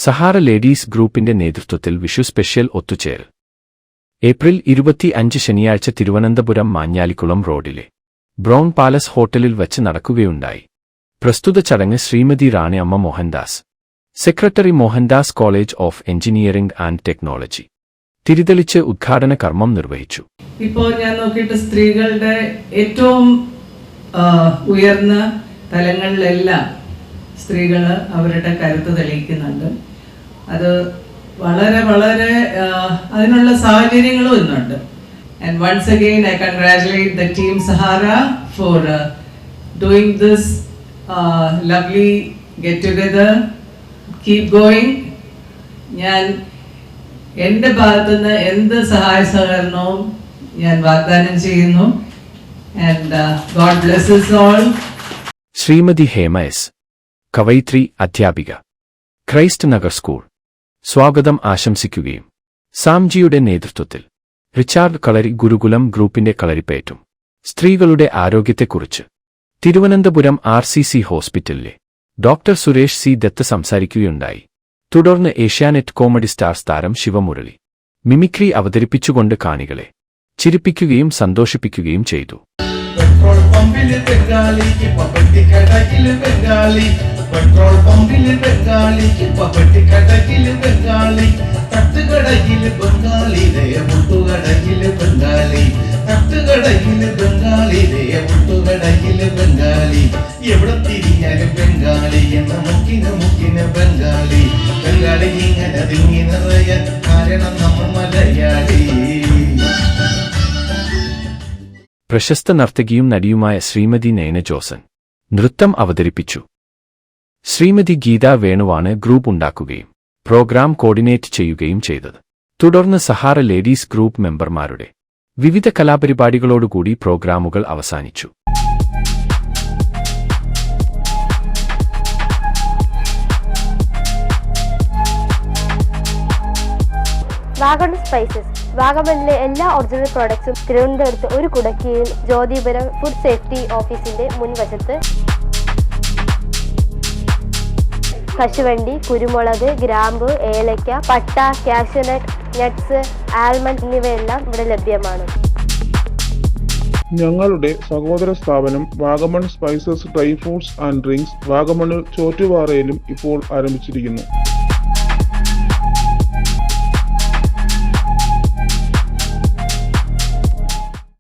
Sahara ladies ഗ്രൂപ്പിന്റെ നേതൃത്വത്തിൽ Vishu special ഒത്തുചേരൽ. ഏപ്രിൽ 25 ശനിയാഴ്ച തിരുവനന്തപുരം മാഞ്ഞാലിക്കുളം റോഡിലെ ബ്രൗൺ പാലസ് ഹോട്ടലിൽ വച്ച് നടക്കുകയുണ്ടായി. പ്രസ്തുത ചടങ്ങ് Shrimati Rani Amma Mohandas, secretary Mohandas college of engineering and technology, തിരിതെളിച്ച് ഉദ്ഘാടന കർമ്മം നിർവഹിച്ചു. ഇപ്പോൾ ഞാൻ നോക്കിയിട്ട് സ്ത്രീകളുടെ ഏറ്റവും ഉയർന്ന തലങ്ങളിലെല്ലാം സ്ത്രീകൾ അവരുടെ കരുത്ത് തെളിയിക്കുന്നുണ്ട്. അത് വളരെ വളരെ അതിനുള്ള സാഹചര്യങ്ങളും ഇന്നുണ്ട്. And once again I congratulate the team Sahara for doing this lovely get together. Keep going. ഞാൻ എൻ്റെ ഭാഗത്തുനിന്ന് എന്ത് സഹായ സഹകരണവും ഞാൻ വാഗ്ദാനം ചെയ്യുന്നു. And God bless us all. Shrimati Hema S, കവയിത്രി, അധ്യാപിക, ക്രൈസ്റ്റ് നഗർ സ്കൂൾ, സ്വാഗതം ആശംസിക്കുകയും സാംജിയുടെ നേതൃത്വത്തിൽ റിച്ചാർഡ് കളരി ഗുരുകുലം ഗ്രൂപ്പിന്റെ കളരിപ്പയറ്റും സ്ത്രീകളുടെ ആരോഗ്യത്തെക്കുറിച്ച് തിരുവനന്തപുരം RCC ഹോസ്പിറ്റലിലെ ഡോക്ടർ സുരേഷ് സി ദത്ത് സംസാരിക്കുകയുണ്ടായി. തുടർന്ന് ഏഷ്യാനെറ്റ് കോമഡി സ്റ്റാർസ് താരം ശിവമുരളി മിമിക്രി അവതരിപ്പിച്ചുകൊണ്ട് കാണികളെ ചിരിപ്പിക്കുകയും സന്തോഷിപ്പിക്കുകയും ചെയ്തു. പെട്രോൾ പമ്പില് ബംഗാളിക്ക് പപ്പട്ടിക്കടക്കില് ബംഗാളി, പെട്രോൾ പമ്പില് ബംഗാളിക്ക് പപ്പട്ടിക്കടക്കില് ബംഗാളി, തട്ടുകടയില് ബംഗാളി, മുട്ടുകടയില് ബംഗാളി, തട്ടുകടയില് ബംഗാളി, മുട്ടുകടയില് ബംഗാളി, എവിടെ തിരിഞ്ഞാലും ബംഗാളി എന്ന മുക്കിന് ബംഗാളി, ബംഗാളി ഇങ്ങനെ തിങ്ങി നിറയാൻ കാരണം നമ്മൾ മലയാളി. പ്രശസ്ത നർത്തകിയും നടിയുമായ ശ്രീമതി നയന ജോസൻ നൃത്തം അവതരിപ്പിച്ചു. ശ്രീമതി ഗീത വേണുവാണ് ഗ്രൂപ്പ് ഉണ്ടാക്കുകയും പ്രോഗ്രാം കോർഡിനേറ്റ് ചെയ്യുകയും ചെയ്തത്. തുടർന്ന് സഹാറ ലേഡീസ് ഗ്രൂപ്പ് മെമ്പർമാരുടെ വിവിധ കലാപരിപാടികളോടുകൂടി പ്രോഗ്രാമുകൾ അവസാനിച്ചു. വാഗമൺ സ്പൈസസ്, വാഗമണിലെ എല്ലാ ഒറിജിനൽ പ്രോഡക്ട്സും തിരുവനന്തപുരത്ത് ഒരു കുടക്കീഴിൽ ജ്യോതിപുരം ഫുഡ് സേഫ്റ്റി ഓഫീസിന്റെ മുൻവശത്ത്. കശുവണ്ടി, കുരുമുളക്, ഗ്രാമ്പു, ഏലക്ക, പട്ട, കാഷ്യൂനട്ട്, നട്ട്സ്, ആൽമണ്ട് എന്നിവയെല്ലാം ഇവിടെ ലഭ്യമാണ്. ഞങ്ങളുടെ സഹോദര സ്ഥാപനം Vagamon spices dry fruits and drinks വാഗമണിൽ ചോറ്റുപാറയിലും ഇപ്പോൾ ആരംഭിച്ചിരിക്കുന്നു.